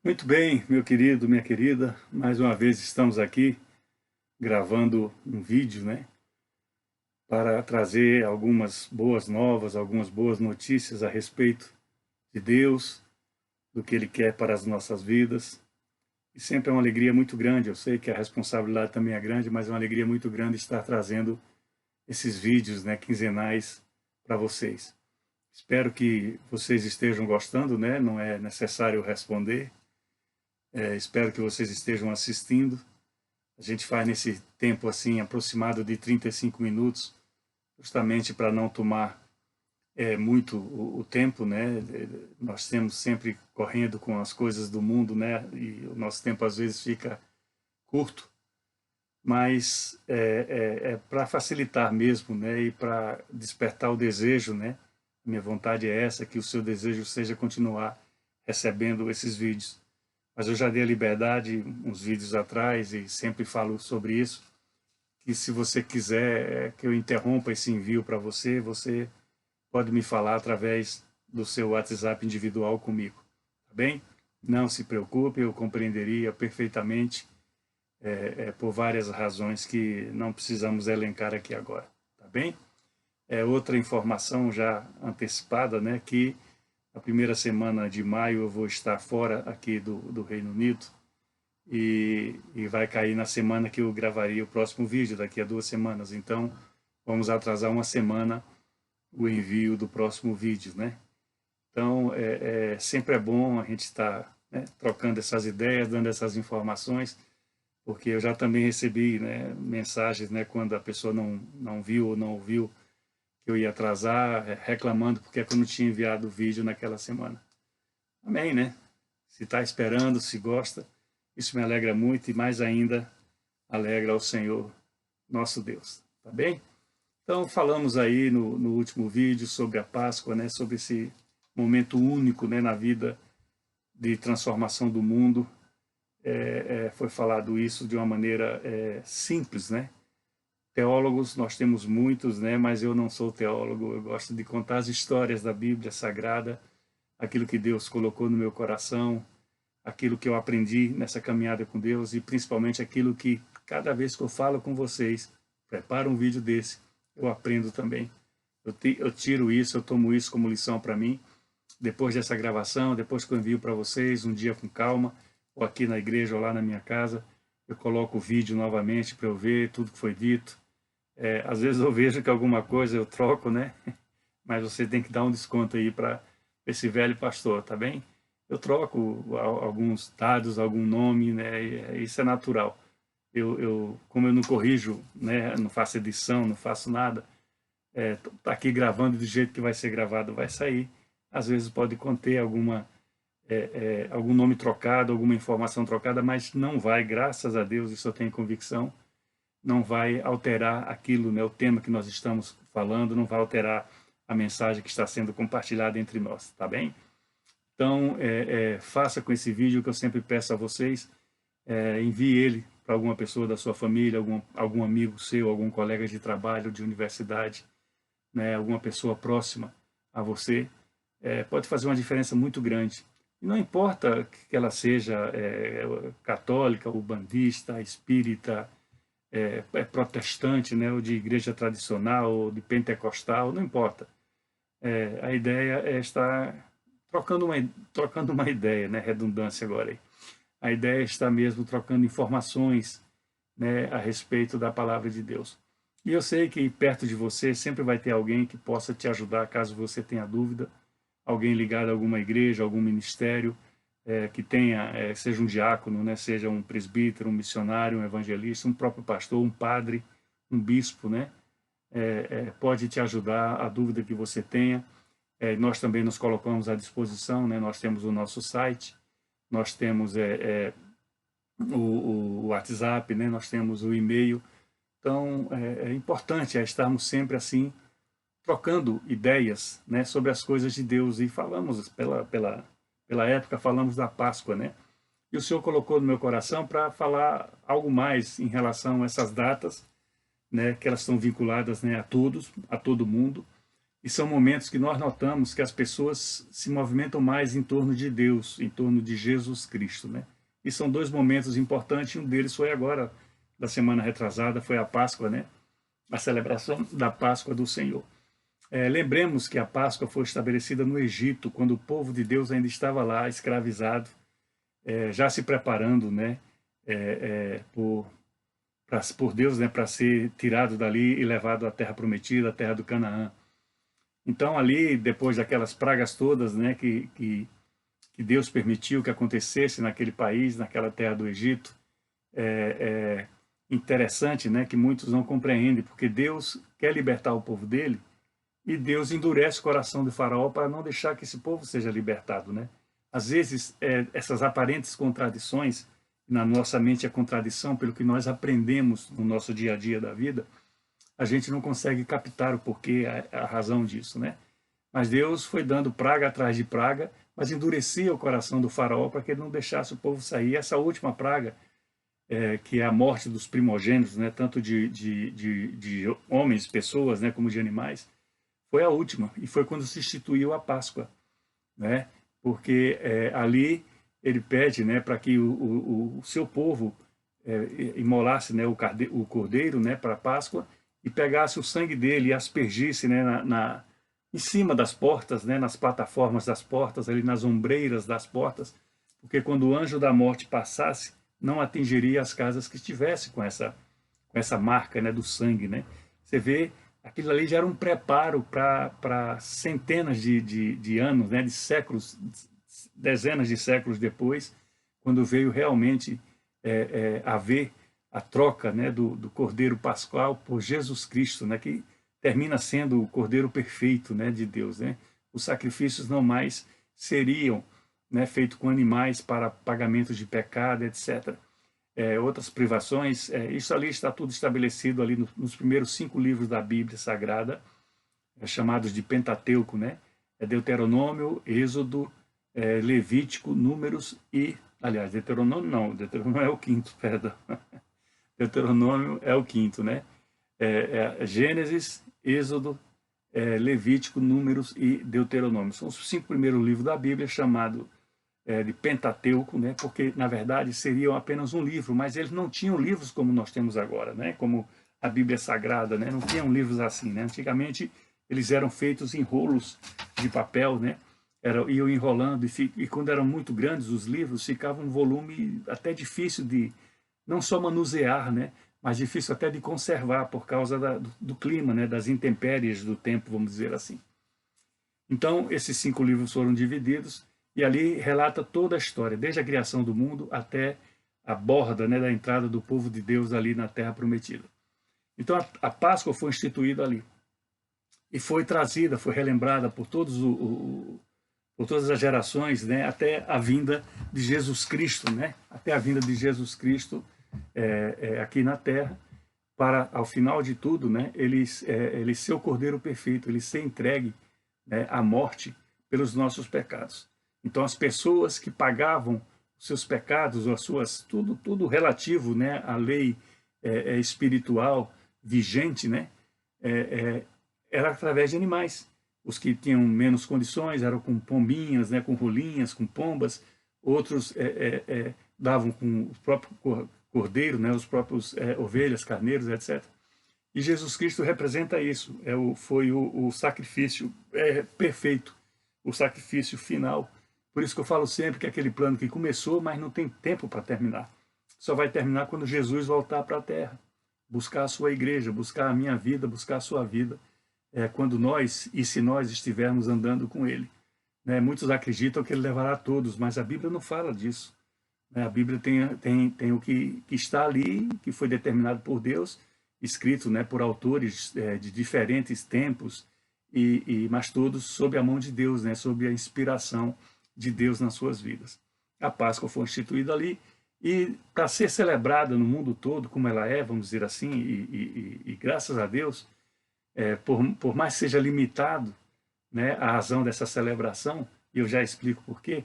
Muito bem, meu querido, minha querida, mais uma vez estamos aqui gravando um vídeo, né, para trazer algumas boas novas, algumas boas notícias a respeito de Deus, do que Ele quer para as nossas vidas. E sempre é uma alegria muito grande, eu sei que a responsabilidade também é grande, mas é uma alegria muito grande estar trazendo esses vídeos, né, quinzenais para vocês. Espero que vocês estejam gostando, né, não é necessário responder, espero que vocês estejam assistindo. A gente faz nesse tempo assim, aproximado de 35 minutos, justamente para não tomar muito o tempo, né? Nós temos sempre correndo com as coisas do mundo, né? E o nosso tempo às vezes fica curto, mas é para facilitar mesmo, né? E para despertar o desejo, né? Minha vontade é essa, que o seu desejo seja continuar recebendo esses vídeos. Mas eu já dei a liberdade uns vídeos atrás e sempre falo sobre isso, que se você quiser que eu interrompa esse envio para você, você pode me falar através do seu WhatsApp individual comigo, tá bem? Não se preocupe, eu compreenderia perfeitamente, por várias razões que não precisamos elencar aqui agora, tá bem? Outra informação já antecipada, né, que a primeira semana de maio eu vou estar fora aqui do Reino Unido, e vai cair na semana que eu gravaria o próximo vídeo, daqui a 2 semanas. Então, vamos atrasar uma semana o envio do próximo vídeo, né? Então, sempre é bom a gente estar, né, trocando essas ideias, dando essas informações, porque eu já também recebi, né, mensagens, né, quando a pessoa não viu ou não ouviu que eu ia atrasar, reclamando porque é que eu não tinha enviado o vídeo naquela semana. Amém, né? Se está esperando, se gosta, isso me alegra muito e mais ainda alegra ao Senhor nosso Deus, tá bem? Então falamos aí no último vídeo sobre a Páscoa, né, sobre esse momento único, né, na vida de transformação do mundo. Foi falado isso de uma maneira simples, né? Teólogos nós temos muitos, né, mas eu não sou teólogo, eu gosto de contar as histórias da Bíblia Sagrada, aquilo que Deus colocou no meu coração, aquilo que eu aprendi nessa caminhada com Deus e principalmente aquilo que cada vez que eu falo com vocês, preparo um vídeo desse, eu aprendo também. Eu tiro isso, eu tomo isso como lição para mim. Depois dessa gravação, depois que eu envio para vocês, um dia com calma, ou aqui na igreja ou lá na minha casa, eu coloco o vídeo novamente para eu ver tudo que foi dito. Às vezes eu vejo que alguma coisa eu troco, né? Mas você tem que dar um desconto aí para esse velho pastor, tá bem? Eu troco alguns dados, algum nome, né? Isso é natural. Como eu não corrijo, né? Não faço edição, não faço nada, tá aqui gravando do jeito que vai ser gravado, vai sair. Às vezes pode conter algum nome trocado, alguma informação trocada, mas não vai, graças a Deus, isso eu tenho convicção, não vai alterar aquilo, né, o tema que nós estamos falando, não vai alterar a mensagem que está sendo compartilhada entre nós, tá bem? Então, faça com esse vídeo o que eu sempre peço a vocês, envie ele para alguma pessoa da sua família, algum amigo seu, algum colega de trabalho, de universidade, né, alguma pessoa próxima a você, pode fazer uma diferença muito grande. E não importa que ela seja católica, ubandista, espírita, protestante, né, ou de igreja tradicional, ou de pentecostal, não importa. A ideia é estar trocando uma ideia, né, redundância agora aí. A ideia é estar mesmo trocando informações, né, a respeito da palavra de Deus. E eu sei que perto de você sempre vai ter alguém que possa te ajudar caso você tenha dúvida, alguém ligado a alguma igreja, algum ministério, que tenha, seja um diácono, né, seja um presbítero, um missionário, um evangelista, um próprio pastor, um padre, um bispo, né, pode te ajudar a dúvida que você tenha. Nós também nos colocamos à disposição, né, nós temos o nosso site, nós temos o WhatsApp, né, nós temos o e-mail. Então, é importante estarmos sempre assim, trocando ideias, né, sobre as coisas de Deus. E falamos, pela época, falamos da Páscoa, né? E o Senhor colocou no meu coração para falar algo mais em relação a essas datas, né, que elas estão vinculadas, né, a todos, a todo mundo. E são momentos que nós notamos que as pessoas se movimentam mais em torno de Deus, em torno de Jesus Cristo, né? E são dois momentos importantes, um deles foi agora, da semana retrasada, foi a Páscoa, né? A celebração da Páscoa do Senhor. Lembremos que a Páscoa foi estabelecida no Egito, quando o povo de Deus ainda estava lá, escravizado, já se preparando, né? Por Deus, né? Para ser tirado dali e levado à terra prometida, à terra do Canaã. Então ali, depois daquelas pragas todas, né? Que Deus permitiu que acontecesse naquele país, naquela terra do Egito, interessante, né, que muitos não compreendem, porque Deus quer libertar o povo dele e Deus endurece o coração do faraó para não deixar que esse povo seja libertado, né? Às vezes, essas aparentes contradições, na nossa mente é contradição, pelo que nós aprendemos no nosso dia a dia da vida, a gente não consegue captar o porquê, a razão disso, né? Mas Deus foi dando praga atrás de praga, mas endurecia o coração do faraó para que ele não deixasse o povo sair. E essa última praga, que é a morte dos primogênitos, né, tanto de homens, pessoas, né, como de animais, foi a última, e foi quando se instituiu a Páscoa, né, porque ali ele pede, né, para que o seu povo imolasse, né, o cordeiro, né, para a Páscoa, e pegasse o sangue dele e aspergisse, né, em cima das portas, né, nas plataformas das portas, ali nas ombreiras das portas, porque quando o anjo da morte passasse, não atingiria as casas que estivesse com essa marca, né, do sangue, né? Você vê, aquilo ali já era um preparo para centenas de anos, né, de séculos, dezenas de séculos depois, quando veio realmente haver a troca, né, do Cordeiro Pascual por Jesus Cristo, né, que termina sendo o Cordeiro perfeito, né, de Deus, né? Os sacrifícios não mais seriam, né, feitos com animais para pagamento de pecado, etc. Outras privações, isso ali está tudo estabelecido ali nos primeiros 5 livros da Bíblia Sagrada, chamados de Pentateuco, né? Deuteronômio, Êxodo, Levítico, Números e, aliás, Deuteronômio não, Deuteronômio é o quinto, perdão. Deuteronômio é o quinto, né? Gênesis, Êxodo, Levítico, Números e Deuteronômio. São os 5 primeiros livros da Bíblia, chamado de Pentateuco, né? Porque, na verdade, seriam apenas um livro, mas eles não tinham livros como nós temos agora, né? Como a Bíblia Sagrada, né? Não tinham livros assim, né? Antigamente, eles eram feitos em rolos de papel, né? Iam enrolando, e quando eram muito grandes os livros, ficava um volume até difícil de, não só manusear, né? Mas difícil até de conservar por causa do clima, né, das intempéries do tempo, vamos dizer assim. Então, esses 5 livros foram divididos e ali relata toda a história, desde a criação do mundo até a borda, né, da entrada do povo de Deus ali na Terra Prometida. Então, a Páscoa foi instituída ali e foi trazida, foi relembrada por todas as gerações, né, até a vinda de Jesus Cristo, né, até a vinda de Jesus Cristo aqui na Terra, para, ao final de tudo, né, ele ser o Cordeiro perfeito, ele ser entregue, né, à morte pelos nossos pecados. Então, as pessoas que pagavam os seus pecados, ou as suas, tudo relativo, né, à lei espiritual vigente, né, era através de animais. Os que tinham menos condições eram com pombinhas, né, com rolinhas, com pombas. Outros davam com o próprio cordeiro, né, os próprios ovelhas, carneiros, etc. E Jesus Cristo representa isso. Foi o sacrifício perfeito, o sacrifício final. Por isso que eu falo sempre que é aquele plano que começou, mas não tem tempo para terminar. Só vai terminar quando Jesus voltar para a Terra, buscar a sua igreja, buscar a minha vida, buscar a sua vida. Quando nós, e se nós estivermos andando com Ele. Né? Muitos acreditam que Ele levará todos, mas a Bíblia não fala disso. Né? A Bíblia tem o que está ali, que foi determinado por Deus, escrito, né, por autores de diferentes tempos, mas todos sob a mão de Deus, né, sob a inspiração de Deus nas suas vidas. A Páscoa foi instituída ali, e para ser celebrada no mundo todo, como ela é, vamos dizer assim, e graças a Deus, por mais que seja limitado, né, a razão dessa celebração, e eu já explico por quê,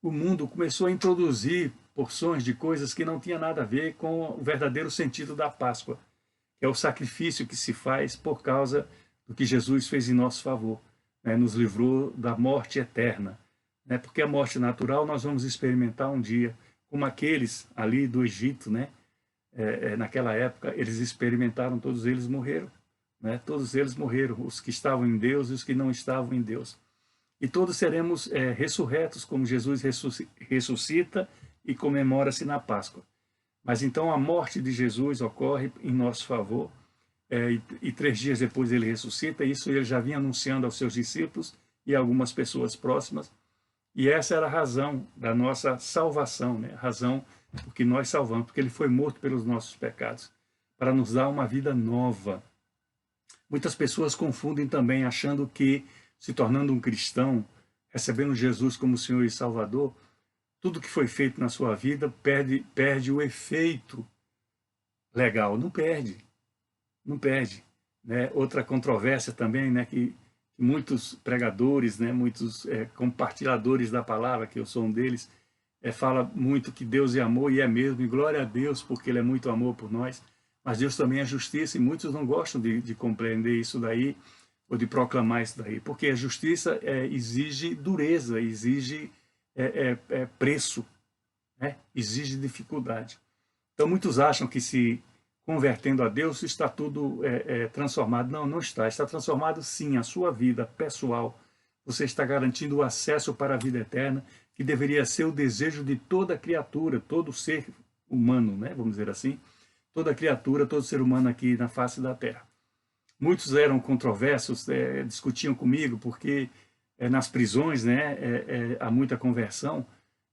o mundo começou a introduzir porções de coisas que não tinham nada a ver com o verdadeiro sentido da Páscoa, que é o sacrifício que se faz por causa do que Jesus fez em nosso favor, né? Nos livrou da morte eterna, né? Porque a morte natural nós vamos experimentar um dia, como aqueles ali do Egito, né? Naquela época, eles experimentaram, todos eles morreram, né? Todos eles morreram, os que estavam em Deus e os que não estavam em Deus. E todos seremos ressurretos, como Jesus ressuscita e comemora-se na Páscoa. Mas então a morte de Jesus ocorre em nosso favor, e 3 dias depois ele ressuscita. Isso ele já vinha anunciando aos seus discípulos e a algumas pessoas próximas. E essa era a razão da nossa salvação, né? A razão porque nós salvamos, porque ele foi morto pelos nossos pecados, para nos dar uma vida nova. Muitas pessoas confundem também, achando que, se tornando um cristão, recebendo Jesus como Senhor e Salvador, tudo que foi feito na sua vida perde o efeito legal. Não perde, não perde, né? Outra controvérsia também, né, que muitos pregadores, né, muitos compartilhadores da palavra, que eu sou um deles, fala muito que Deus é amor, e é mesmo, e glória a Deus, porque Ele é muito amor por nós, mas Deus também é justiça, e muitos não gostam de compreender isso daí, ou de proclamar isso daí, porque a justiça exige dureza, exige preço, né? Exige dificuldade. Então muitos acham que se convertendo a Deus está tudo transformado. Não, não está. Está transformado sim a sua vida pessoal. Você está garantindo o acesso para a vida eterna, que deveria ser o desejo de toda criatura, todo ser humano, né? Vamos dizer assim, toda criatura, todo ser humano aqui na face da Terra. Muitos eram controversos, discutiam comigo, porque nas prisões, né, há muita conversão.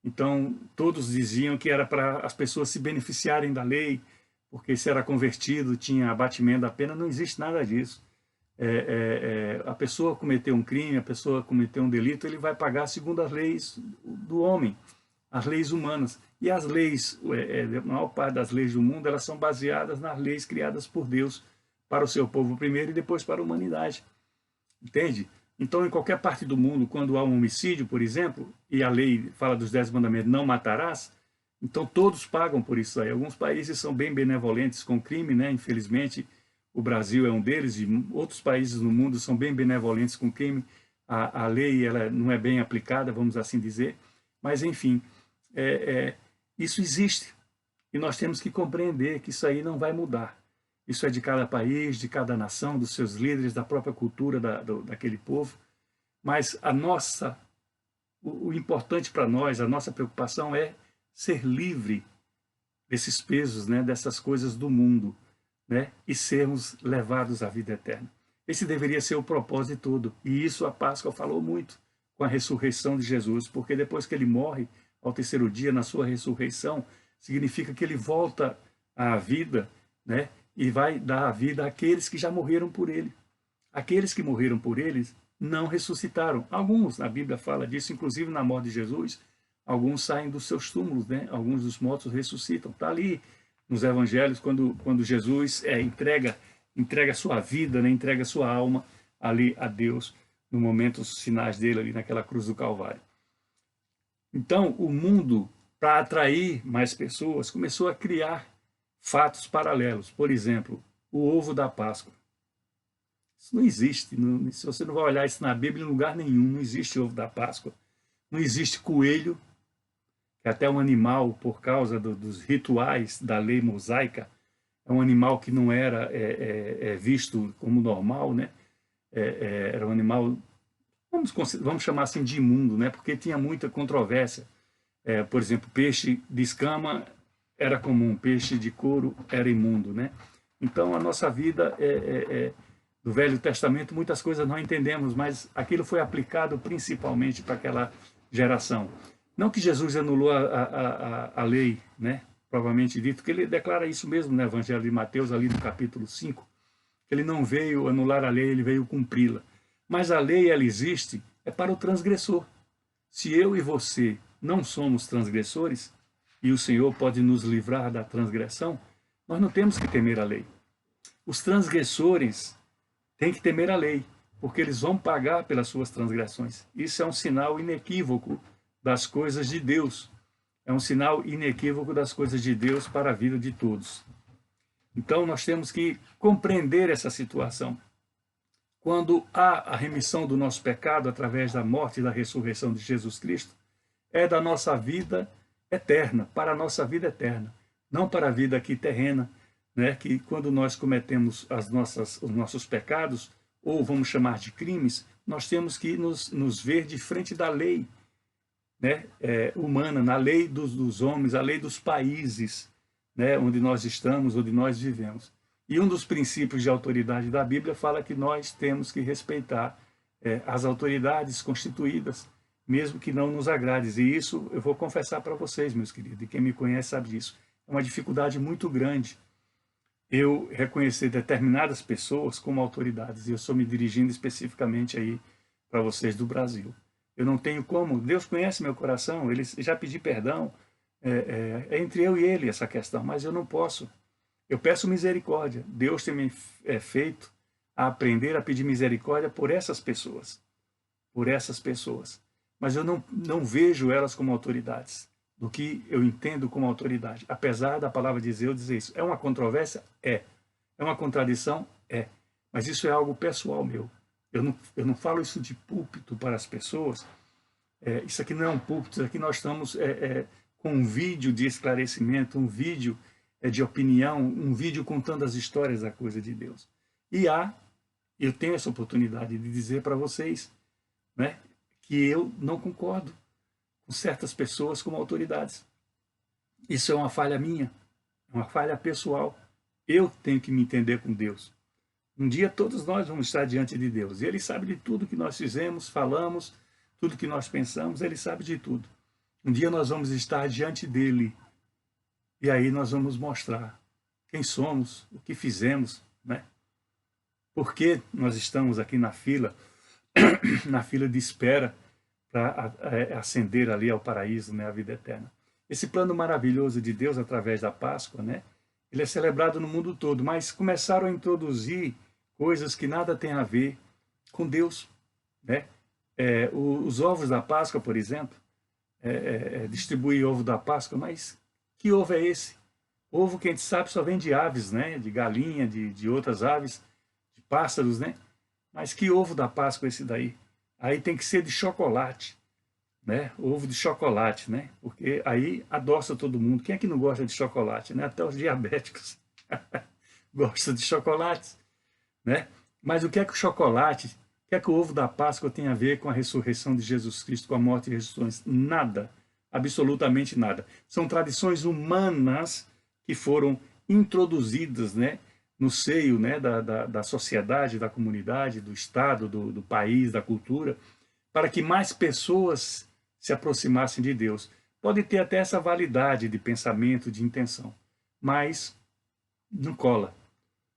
Então todos diziam que era para as pessoas se beneficiarem da lei, porque se era convertido tinha abatimento da pena. Não existe nada disso. A pessoa cometeu um crime, a pessoa cometeu um delito, ele vai pagar segundo as leis do homem, as leis humanas. E as leis, a maior parte das leis do mundo, elas são baseadas nas leis criadas por Deus para o seu povo primeiro e depois para a humanidade. Entende? Então, em qualquer parte do mundo, quando há um homicídio, por exemplo, e a lei fala dos 10 mandamentos, não matarás, então todos pagam por isso aí. Alguns países são bem benevolentes com o crime, né? Infelizmente, o Brasil é um deles, e outros países no mundo são bem benevolentes com o crime. A lei ela não é bem aplicada, vamos assim dizer, mas enfim, isso existe. E nós temos que compreender que isso aí não vai mudar. Isso é de cada país, de cada nação, dos seus líderes, da própria cultura daquele povo. Mas o importante para nós, a nossa preocupação é ser livre desses pesos, né, dessas coisas do mundo, né, e sermos levados à vida eterna. Esse deveria ser o propósito todo. E isso a Páscoa falou muito com a ressurreição de Jesus, porque depois que ele morre, ao 3º dia, na sua ressurreição, significa que ele volta à vida, né, e vai dar a vida àqueles que já morreram por ele. Aqueles que morreram por ele não ressuscitaram. Alguns, a Bíblia fala disso, inclusive na morte de Jesus, alguns saem dos seus túmulos, né? Alguns dos mortos ressuscitam. Está ali nos evangelhos, quando Jesus entrega a sua vida, né? Entrega a sua alma ali a Deus, no momento, os sinais dele ali naquela cruz do Calvário. Então, o mundo, para atrair mais pessoas, começou a criar fatos paralelos. Por exemplo, o ovo da Páscoa. Isso não existe. Se você não vai olhar isso na Bíblia, em lugar nenhum, não existe ovo da Páscoa. Não existe coelho, que é até um animal, por causa dos rituais da lei mosaica, é um animal que não era visto como normal, né? Era um animal, vamos chamar assim de imundo, né? Porque tinha muita controvérsia. Por exemplo, peixe de escama era comum, peixe de couro era imundo, né? Então a nossa vida do Velho Testamento, muitas coisas não entendemos, mas aquilo foi aplicado principalmente para aquela geração. Não que Jesus anulou a lei, né? Provavelmente dito, que ele declara isso mesmo no Evangelho de Mateus, ali no capítulo 5, que ele não veio anular a lei, ele veio cumpri-la. Mas a lei, ela existe, para o transgressor. Se eu e você não somos transgressores, e o Senhor pode nos livrar da transgressão, nós não temos que temer a lei. Os transgressores têm que temer a lei, porque eles vão pagar pelas suas transgressões. Isso é um sinal inequívoco das coisas de Deus. É um sinal inequívoco das coisas de Deus para a vida de todos. Então nós temos que compreender essa situação. quando há a remissão do nosso pecado através da morte e da ressurreição de Jesus Cristo, é da nossa vida eterna, para a nossa vida eterna, não para a vida aqui terrena, né? Que quando nós cometemos os nossos pecados, ou vamos chamar de crimes, nós temos que nos ver de frente da lei, né? Humana, na lei dos homens, a lei dos países, né? Onde nós estamos, onde nós vivemos. E um dos princípios de autoridade da Bíblia fala que nós temos que respeitar as autoridades constituídas, mesmo que não nos agrade. E isso eu vou confessar para vocês, meus queridos, e quem me conhece sabe disso. É uma dificuldade muito grande eu reconhecer determinadas pessoas como autoridades. E eu estou me dirigindo especificamente aí para vocês do Brasil. Eu não tenho como, Deus conhece meu coração, ele já pedi perdão, é entre eu e ele essa questão, mas eu não posso. Eu peço misericórdia. Deus tem me feito a aprender a pedir misericórdia por essas pessoas. Por essas pessoas. Mas eu não vejo elas como autoridades, do que eu entendo como autoridade. Apesar da palavra de Deus dizer isso. É uma controvérsia? É. É uma contradição? É. Mas isso é algo pessoal meu. Eu não falo isso de púlpito para as pessoas. Isso aqui não é um púlpito, isso aqui nós estamos com um vídeo de esclarecimento, um vídeo de opinião, um vídeo contando as histórias da coisa de Deus. E eu tenho essa oportunidade de dizer para vocês, né, que eu não concordo com certas pessoas como autoridades. Isso é uma falha minha, é uma falha pessoal. Eu tenho que me entender com Deus. Um dia todos nós vamos estar diante de Deus. E Ele sabe de tudo que nós fizemos, falamos, tudo que nós pensamos, Ele sabe de tudo. Um dia nós vamos estar diante dEle. E aí nós vamos mostrar quem somos, o que fizemos, né? Por que nós estamos aqui na fila de espera para ascender ali ao paraíso, né, a vida eterna. Esse plano maravilhoso de Deus através da Páscoa, né, ele é celebrado no mundo todo, mas começaram a introduzir coisas que nada têm a ver com Deus, né? Os ovos da Páscoa, por exemplo, distribuir ovo da Páscoa, mas que ovo é esse? Ovo que a gente sabe só vem de aves, né? De galinha, de outras aves, de pássaros, né? Mas que ovo da Páscoa é esse daí? Aí tem que ser de chocolate, né? Ovo de chocolate, né? Porque aí adoça todo mundo. Quem é que não gosta de chocolate, né? Até os diabéticos gostam de chocolate, né? Mas o que é que o chocolate, o que é que o ovo da Páscoa tem a ver com a ressurreição de Jesus Cristo, com a morte e ressurreição? Nada. Absolutamente nada. São tradições humanas que foram introduzidas, né, no seio, né, da sociedade, da comunidade, do Estado, do país, da cultura, para que mais pessoas se aproximassem de Deus. Pode ter até essa validade de pensamento, de intenção, mas não cola,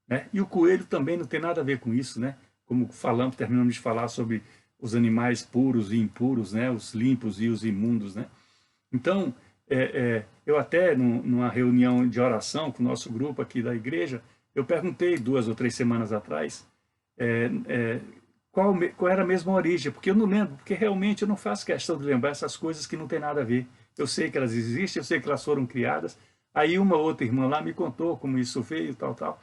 né? E o coelho também não tem nada a ver com isso, né? Como terminamos de falar sobre os animais puros e impuros, né? Os limpos e os imundos, né? Então, eu até, numa reunião de oração com o nosso grupo aqui da igreja, eu perguntei 2 ou 3 semanas atrás qual era a mesma origem, porque eu não lembro, porque realmente eu não faço questão de lembrar essas coisas que não tem nada a ver. Eu sei que elas existem, eu sei que elas foram criadas. Aí uma outra irmã lá me contou como isso veio e tal.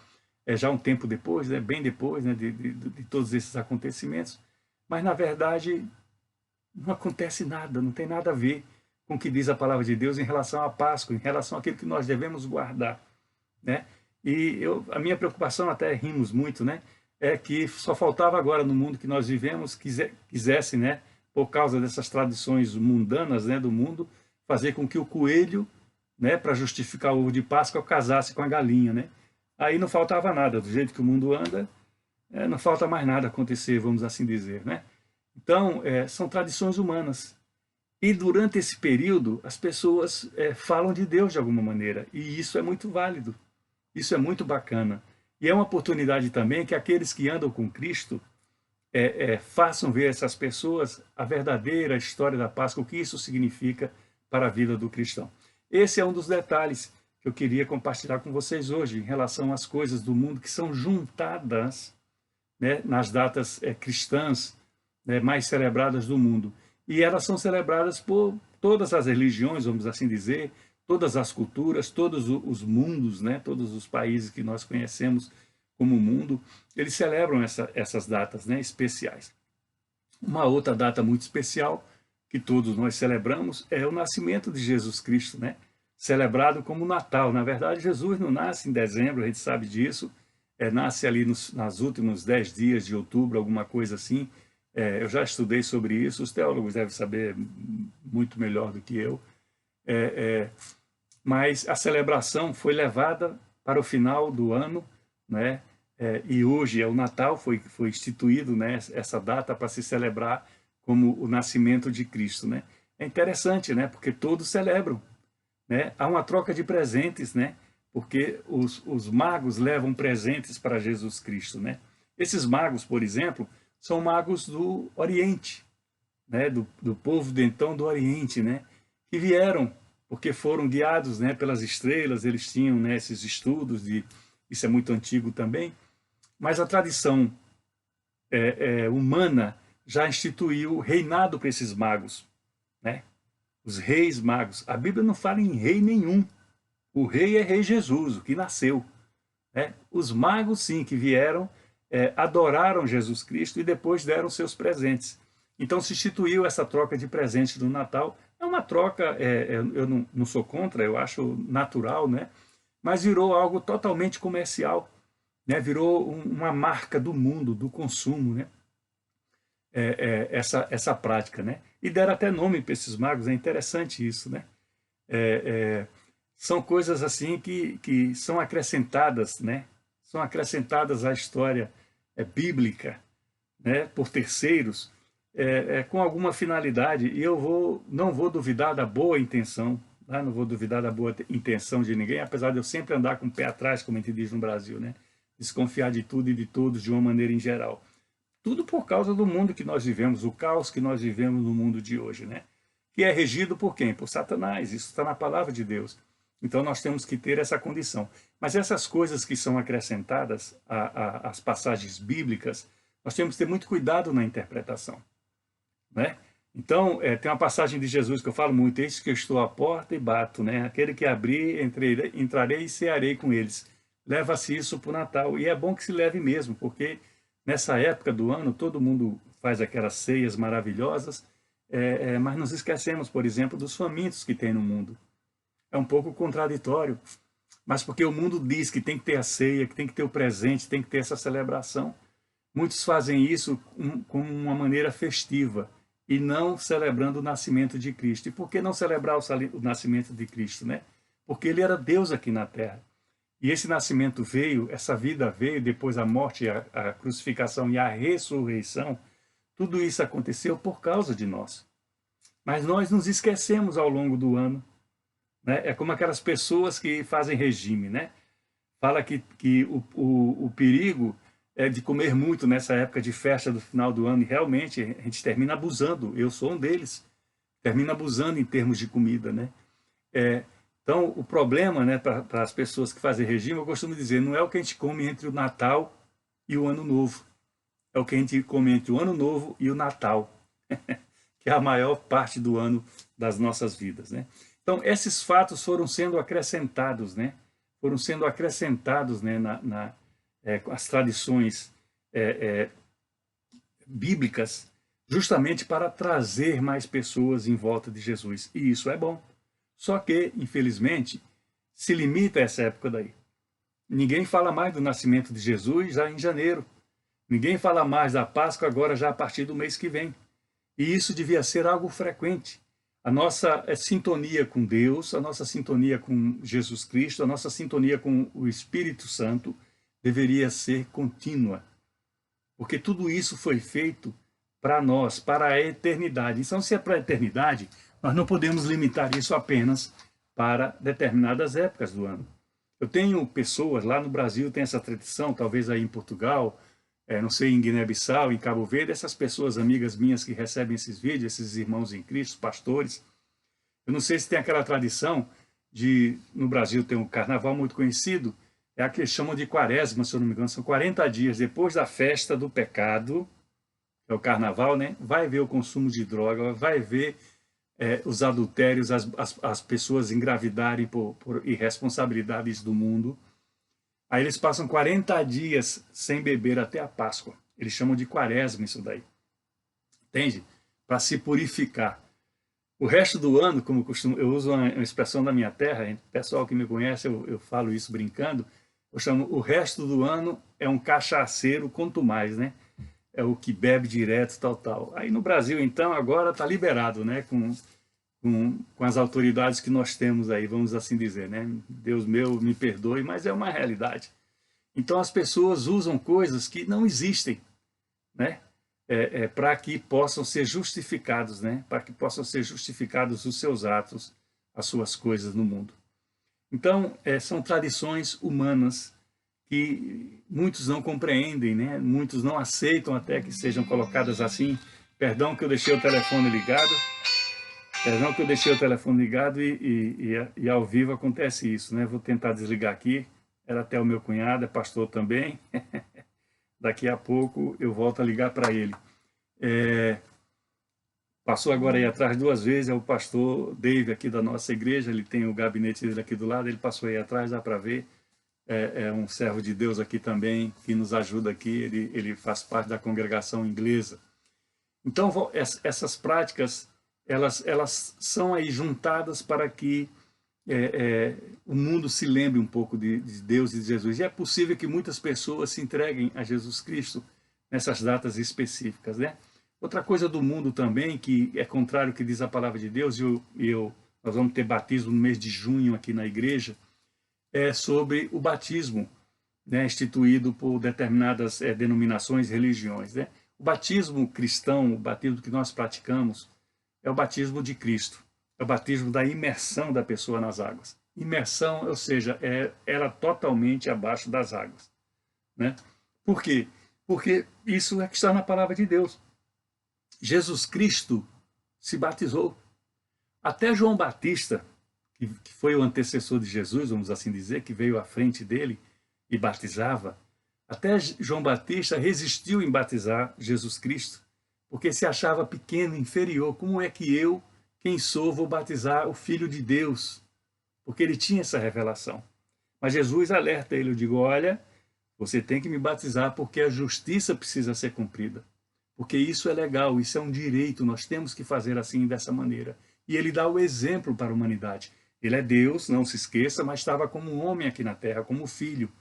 Já um tempo depois, né, bem depois, né, de todos esses acontecimentos. Mas, na verdade, não acontece nada, não tem nada a ver com o que diz a palavra de Deus em relação à Páscoa, em relação àquilo que nós devemos guardar, né? E a minha preocupação, até rimos muito, né, é que só faltava agora no mundo que nós vivemos, quisesse, né, por causa dessas tradições mundanas, né, do mundo, fazer com que o coelho, né, para justificar o ovo de Páscoa, casasse com a galinha, né? Aí não faltava nada, do jeito que o mundo anda, não falta mais nada acontecer, vamos assim dizer, né? Então, são tradições humanas. E durante esse período, as pessoas falam de Deus de alguma maneira. E isso é muito válido. Isso é muito bacana. E é uma oportunidade também que aqueles que andam com Cristo façam ver essas pessoas a verdadeira história da Páscoa, o que isso significa para a vida do cristão. Esse é um dos detalhes que eu queria compartilhar com vocês hoje, em relação às coisas do mundo que são juntadas, né, nas datas cristãs, né, mais celebradas do mundo. E elas são celebradas por todas as religiões, vamos assim dizer, todas as culturas, todos os mundos, né, todos os países que nós conhecemos como o mundo, eles celebram essas datas, né, especiais. Uma outra data muito especial que todos nós celebramos é o nascimento de Jesus Cristo, né? Celebrado como Natal. Na verdade, Jesus não nasce em dezembro, a gente sabe disso, nasce ali nos últimos 10 dias de outubro, alguma coisa assim. Eu já estudei sobre isso, os teólogos devem saber muito melhor do que eu. Mas a celebração foi levada para o final do ano, né? E hoje é o Natal, foi instituído, né, essa data para se celebrar como o nascimento de Cristo, né? É interessante, né, porque todos celebram, né? Há uma troca de presentes, né? Porque os magos levam presentes para Jesus Cristo, né? Esses magos, por exemplo, são magos do Oriente, né? Do povo de então do Oriente, né? Que vieram porque foram guiados, né, pelas estrelas. Eles tinham, né, esses estudos isso é muito antigo também. Mas a tradição humana já instituiu reinado para esses magos, né? Os reis magos. A Bíblia não fala em rei nenhum. O rei é rei Jesus, o que nasceu, né? Os magos, sim, que vieram, adoraram Jesus Cristo e depois deram seus presentes. Então se instituiu essa troca de presentes do Natal. É uma troca, eu não sou contra, eu acho natural, né? Mas virou algo totalmente comercial, né? Virou uma marca do mundo, do consumo, né? Essa prática, né? E deram até nome para esses magos, é interessante isso, né? São coisas assim que são acrescentadas, né? São acrescentadas à história bíblica, né? Por terceiros, com alguma finalidade, e não vou duvidar da boa intenção, tá? Não vou duvidar da boa intenção de ninguém, apesar de eu sempre andar com o pé atrás, como a gente diz no Brasil, né? Desconfiar de tudo e de todos de uma maneira em geral. Tudo por causa do mundo que nós vivemos, o caos que nós vivemos no mundo de hoje, né? Que é regido por quem? Por Satanás. Isso está na palavra de Deus. Então nós temos que ter essa condição. Mas essas coisas que são acrescentadas às passagens bíblicas, nós temos que ter muito cuidado na interpretação, né? Então, tem uma passagem de Jesus que eu falo muito: eis que eu estou à porta e bato, né? Aquele que abrir, entrarei e cearei com eles. Leva-se isso para o Natal. E é bom que se leve mesmo, porque nessa época do ano todo mundo faz aquelas ceias maravilhosas, mas nos esquecemos, por exemplo, dos famintos que tem no mundo. É um pouco contraditório, mas porque o mundo diz que tem que ter a ceia, que tem que ter o presente, tem que ter essa celebração. Muitos fazem isso como uma maneira festiva e não celebrando o nascimento de Cristo. E por que não celebrar o nascimento de Cristo, né? Porque ele era Deus aqui na terra. E esse nascimento veio, essa vida veio, depois a morte, a crucificação e a ressurreição. Tudo isso aconteceu por causa de nós. Mas nós nos esquecemos ao longo do ano, né? É como aquelas pessoas que fazem regime, né? Fala que o perigo é de comer muito nessa época de festa do final do ano, e realmente a gente termina abusando. Eu sou um deles. Termina abusando em termos de comida, né? Então, o problema, né, para as pessoas que fazem regime, eu costumo dizer, não é o que a gente come entre o Natal e o Ano Novo. É o que a gente come entre o Ano Novo e o Natal, que é a maior parte do ano das nossas vidas, né? Então, esses fatos foram sendo acrescentados, né? Foram sendo acrescentados, né, as tradições bíblicas, justamente para trazer mais pessoas em volta de Jesus. E isso é bom. Só que, infelizmente, se limita a essa época daí. Ninguém fala mais do nascimento de Jesus já em janeiro. Ninguém fala mais da Páscoa agora já a partir do mês que vem. E isso devia ser algo frequente. A nossa sintonia com Deus, a nossa sintonia com Jesus Cristo, a nossa sintonia com o Espírito Santo deveria ser contínua. Porque tudo isso foi feito para nós, para a eternidade. Então, se é para a eternidade, nós não podemos limitar isso apenas para determinadas épocas do ano. Eu tenho pessoas, lá no Brasil tem essa tradição, talvez aí em Portugal, não sei, em Guiné-Bissau, em Cabo Verde, essas pessoas, amigas minhas que recebem esses vídeos, esses irmãos em Cristo, pastores, eu não sei se tem aquela tradição no Brasil tem um carnaval muito conhecido, é a que eles chamam de quaresma, se eu não me engano, são 40 dias depois da festa do pecado, é o carnaval, né? Vai ver o consumo de droga, vai ver os adultérios, as pessoas engravidarem por irresponsabilidades do mundo. Aí eles passam 40 dias sem beber até a Páscoa. Eles chamam de quaresma isso daí. Entende? Para se purificar. O resto do ano, como eu uso uma expressão da minha terra, pessoal que me conhece, eu falo isso brincando, eu chamo o resto do ano é um cachaceiro, quanto mais, né? É o que bebe direto, tal, tal. Aí no Brasil, então, agora está liberado, né? Com as autoridades que nós temos aí, vamos assim dizer, né? Deus meu, me perdoe, mas é uma realidade. Então as pessoas usam coisas que não existem, né? Para que possam ser justificados, né? Para que possam ser justificados os seus atos, as suas coisas no mundo. Então, são tradições humanas que muitos não compreendem, né? Muitos não aceitam até que sejam colocadas assim. Perdão que eu deixei o telefone ligado. Perdão que eu deixei o telefone ligado e ao vivo acontece isso, né? Vou tentar desligar aqui. Era até o meu cunhado, é pastor também. Daqui a pouco eu volto a ligar para ele. Passou agora aí atrás 2 vezes, é o pastor Dave aqui da nossa igreja, ele tem o gabinete dele aqui do lado, ele passou aí atrás, dá para ver. É um servo de Deus aqui também, que nos ajuda aqui, ele faz parte da congregação inglesa. Então, essas práticas, elas são aí juntadas para que o mundo se lembre um pouco de Deus e de Jesus. E é possível que muitas pessoas se entreguem a Jesus Cristo nessas datas específicas, né? Outra coisa do mundo também, que é contrário ao que diz a palavra de Deus, nós vamos ter batismo no mês de junho aqui na igreja, é sobre o batismo, né, instituído por determinadas denominações e religiões, né? O batismo cristão, o batismo que nós praticamos, é o batismo de Cristo. É o batismo da imersão da pessoa nas águas. Imersão, ou seja, ela totalmente abaixo das águas, né? Por quê? Porque isso é que está na palavra de Deus. Jesus Cristo se batizou. Até João Batista, que foi o antecessor de Jesus, vamos assim dizer, que veio à frente dele e batizava, até João Batista resistiu em batizar Jesus Cristo, porque se achava pequeno, inferior. Como é que eu, quem sou, vou batizar o Filho de Deus? Porque ele tinha essa revelação. Mas Jesus alerta ele, eu digo, olha, você tem que me batizar porque a justiça precisa ser cumprida. Porque isso é legal, isso é um direito, nós temos que fazer assim, dessa maneira. E ele dá o exemplo para a humanidade. Ele é Deus, não se esqueça, mas estava como um homem aqui na Terra, como filho,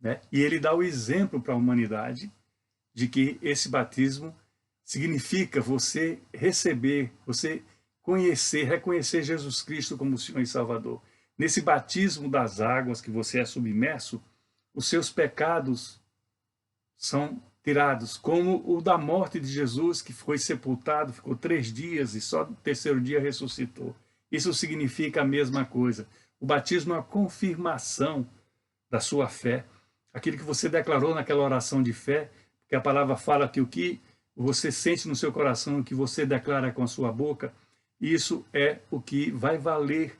né? E ele dá o exemplo para a humanidade de que esse batismo significa você receber, você conhecer, reconhecer Jesus Cristo como Senhor e Salvador. Nesse batismo das águas que você é submerso, os seus pecados são tirados, como o da morte de Jesus, que foi sepultado, ficou 3 dias e só no 3º dia ressuscitou. Isso significa a mesma coisa. O batismo é a confirmação da sua fé, aquilo que você declarou naquela oração de fé, porque a palavra fala que o que você sente no seu coração, o que você declara com a sua boca, isso é o que vai valer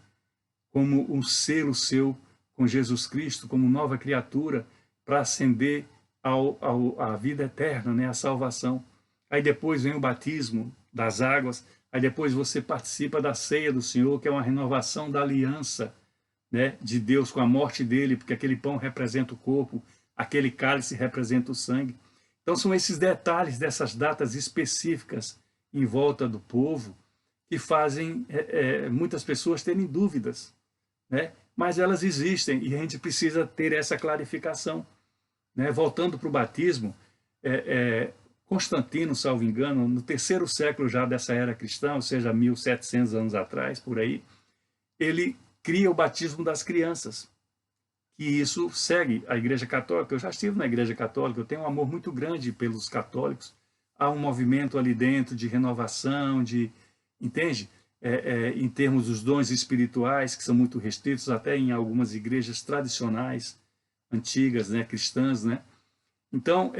como um selo seu com Jesus Cristo, como nova criatura, para ascender à vida eterna, né, a salvação. Aí depois vem o batismo das águas, aí depois você participa da ceia do Senhor, que é uma renovação da aliança, né, de Deus com a morte dele, porque aquele pão representa o corpo, aquele cálice representa o sangue. Então são esses detalhes dessas datas específicas em volta do povo que fazem muitas pessoas terem dúvidas, né? Mas elas existem e a gente precisa ter essa clarificação. Né? Voltando para o batismo, Constantino, salvo engano, no 3º século já dessa era cristã, ou seja, 1700 anos atrás, por aí, ele cria o batismo das crianças. E isso segue a Igreja Católica. Eu já estive na Igreja Católica, eu tenho um amor muito grande pelos católicos. Há um movimento ali dentro de renovação, entende? Em termos dos dons espirituais, que são muito restritos até em algumas igrejas tradicionais, antigas, né, cristãs, né? Então,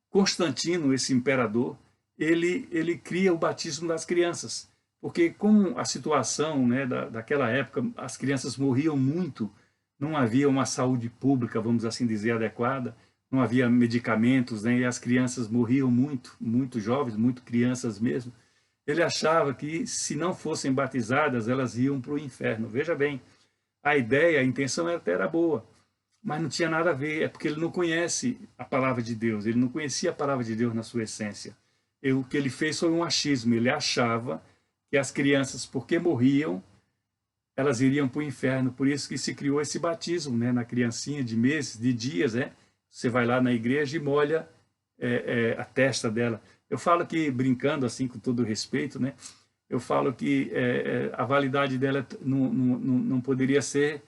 Constantino, esse imperador, ele cria o batismo das crianças, porque como a situação, né, daquela época, as crianças morriam muito, não havia uma saúde pública, vamos assim dizer, adequada, não havia medicamentos, né, e as crianças morriam muito, muito jovens, muito crianças mesmo. Ele achava que se não fossem batizadas, elas iam para o inferno. Veja bem, a ideia, a intenção até era boa, mas não tinha nada a ver, é porque ele não conhece a palavra de Deus, ele não conhecia a palavra de Deus na sua essência. O que ele fez foi um achismo, ele achava que as crianças, porque morriam, elas iriam para o inferno, por isso que se criou esse batismo, né, na criancinha de meses, de dias, né? Você vai lá na igreja e molha a testa dela. Eu falo que, brincando assim, com todo respeito, né, eu falo que a validade dela não poderia ser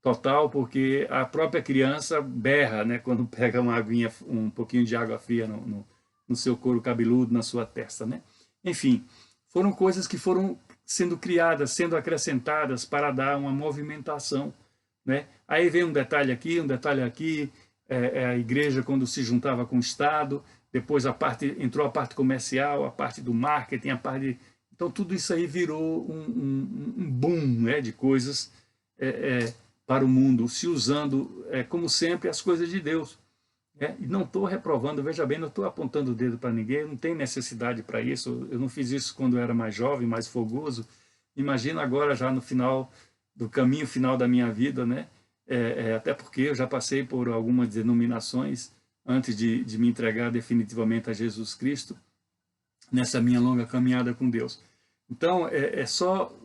total, porque a própria criança berra, né, quando pega uma aguinha, um pouquinho de água fria no seu couro cabeludo, na sua testa, né? Enfim, foram coisas que foram sendo criadas, sendo acrescentadas para dar uma movimentação, né? Aí vem um detalhe aqui, a igreja quando se juntava com o Estado, depois entrou a parte comercial, a parte do marketing, a parte... Então tudo isso aí virou um boom, né, de coisas para o mundo, se usando, como sempre, as coisas de Deus. E não estou reprovando, veja bem, não estou apontando o dedo para ninguém, não tem necessidade para isso, eu não fiz isso quando eu era mais jovem, mais fogoso, imagino agora já no final, do caminho final da minha vida, né? Até porque eu já passei por algumas denominações antes de me entregar definitivamente a Jesus Cristo, nessa minha longa caminhada com Deus. Então,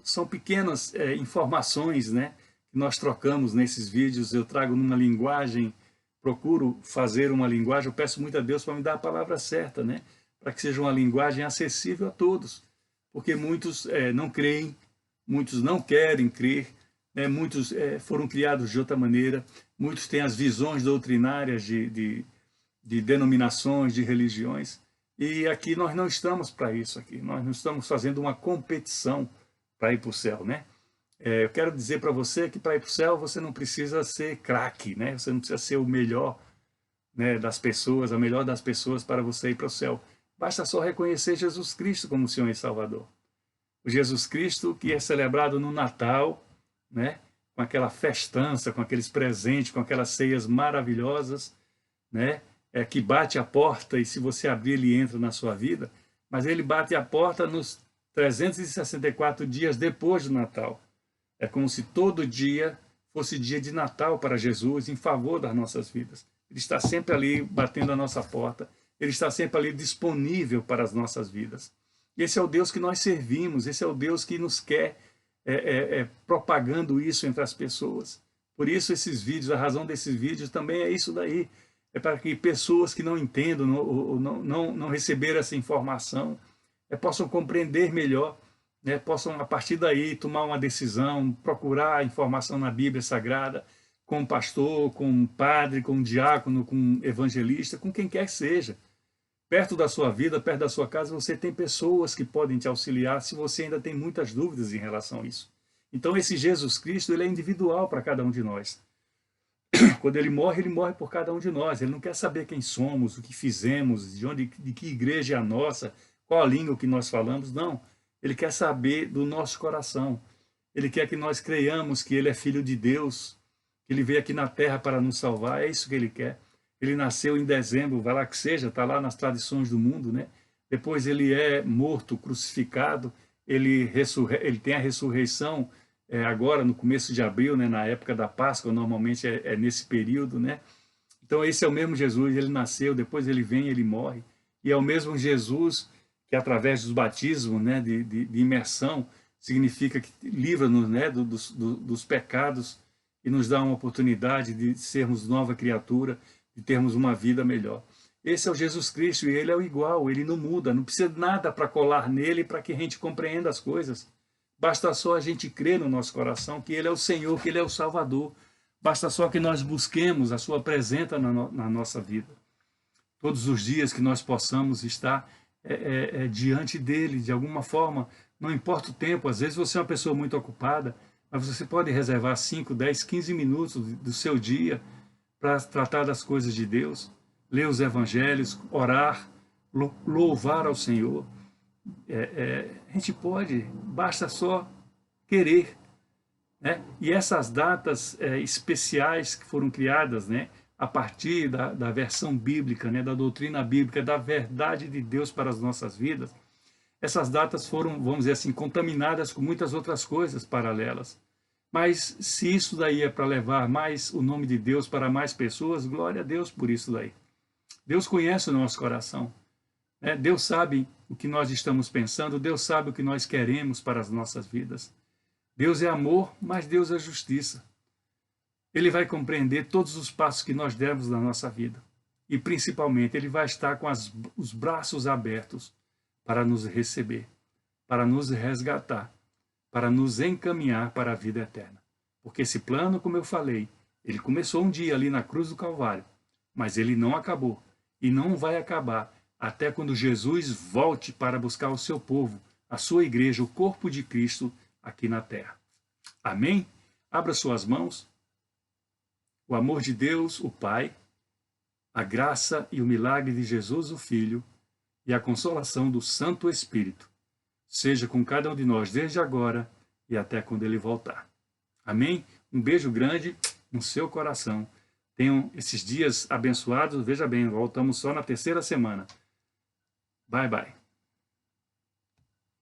são pequenas informações, né, que nós trocamos nesses vídeos, eu trago numa linguagem, procuro fazer uma linguagem, eu peço muito a Deus para me dar a palavra certa, né? Para que seja uma linguagem acessível a todos, porque muitos não creem, muitos não querem crer, né? Muitos foram criados de outra maneira, muitos têm as visões doutrinárias de denominações, de religiões, e aqui nós não estamos para isso, nós não estamos fazendo uma competição para ir para o céu, né? Eu quero dizer para você que para ir para o céu você não precisa ser craque, né? Você não precisa ser o melhor, né, das pessoas, a melhor das pessoas para você ir para o céu. Basta só reconhecer Jesus Cristo como Senhor e Salvador. O Jesus Cristo que é celebrado no Natal, né, com aquela festança, com aqueles presentes, com aquelas ceias maravilhosas, né, que bate a porta e se você abrir ele entra na sua vida, mas ele bate a porta nos 364 dias depois do Natal. É como se todo dia fosse dia de Natal para Jesus, em favor das nossas vidas. Ele está sempre ali batendo a nossa porta, ele está sempre ali disponível para as nossas vidas. Esse é o Deus que nós servimos, esse é o Deus que nos quer propagando isso entre as pessoas. Por isso esses vídeos, a razão desses vídeos também é isso daí, é para que pessoas que não entendam, não receberam essa informação, possam compreender melhor, né, possam, a partir daí, tomar uma decisão, procurar a informação na Bíblia Sagrada, com um pastor, com um padre, com um diácono, com um evangelista, com quem quer que seja. Perto da sua vida, perto da sua casa, você tem pessoas que podem te auxiliar se você ainda tem muitas dúvidas em relação a isso. Então, esse Jesus Cristo, ele é individual para cada um de nós. Quando ele morre por cada um de nós. Ele não quer saber quem somos, o que fizemos, de que igreja é a nossa, qual a língua que nós falamos, não. Ele quer saber do nosso coração. Ele quer que nós creiamos que ele é filho de Deus, que ele veio aqui na terra para nos salvar, é isso que ele quer. Ele nasceu em dezembro, vai lá que seja, está lá nas tradições do mundo, né? Depois ele é morto, crucificado, ele tem a ressurreição agora no começo de abril, né? Na época da Páscoa, normalmente é nesse período, né? Então esse é o mesmo Jesus, ele nasceu, depois ele vem, ele morre, e é o mesmo Jesus que através dos batismos, né, de imersão, significa que livra-nos, né, dos pecados e nos dá uma oportunidade de sermos nova criatura, de termos uma vida melhor. Esse é o Jesus Cristo e ele é o igual, ele não muda, não precisa de nada para colar nele para que a gente compreenda as coisas. Basta só a gente crer no nosso coração que ele é o Senhor, que ele é o Salvador. Basta só que nós busquemos a sua presença na nossa vida. Todos os dias que nós possamos estar diante dele, de alguma forma, não importa o tempo, às vezes você é uma pessoa muito ocupada, mas você pode reservar 5, 10, 15 minutos do seu dia para tratar das coisas de Deus, ler os evangelhos, orar, louvar ao Senhor. A gente pode, basta só querer, né? E essas datas especiais que foram criadas, né, a partir da versão bíblica, né, da doutrina bíblica, da verdade de Deus para as nossas vidas, essas datas foram, vamos dizer assim, contaminadas com muitas outras coisas paralelas. Mas se isso daí é para levar mais o nome de Deus para mais pessoas, glória a Deus por isso daí. Deus conhece o nosso coração. Deus sabe o que nós estamos pensando, Deus sabe o que nós queremos para as nossas vidas. Deus é amor, mas Deus é justiça. Ele vai compreender todos os passos que nós demos na nossa vida. E, principalmente, Ele vai estar com os braços abertos para nos receber, para nos resgatar, para nos encaminhar para a vida eterna. Porque esse plano, como eu falei, ele começou um dia ali na cruz do Calvário, mas ele não acabou e não vai acabar até quando Jesus volte para buscar o seu povo, a sua igreja, o corpo de Cristo aqui na terra. Amém? Abra suas mãos. O amor de Deus, o Pai, a graça e o milagre de Jesus, o Filho, e a consolação do Santo Espírito seja com cada um de nós desde agora e até quando Ele voltar. Amém? Um beijo grande no seu coração. Tenham esses dias abençoados. Veja bem, voltamos só na terceira semana. Bye, bye.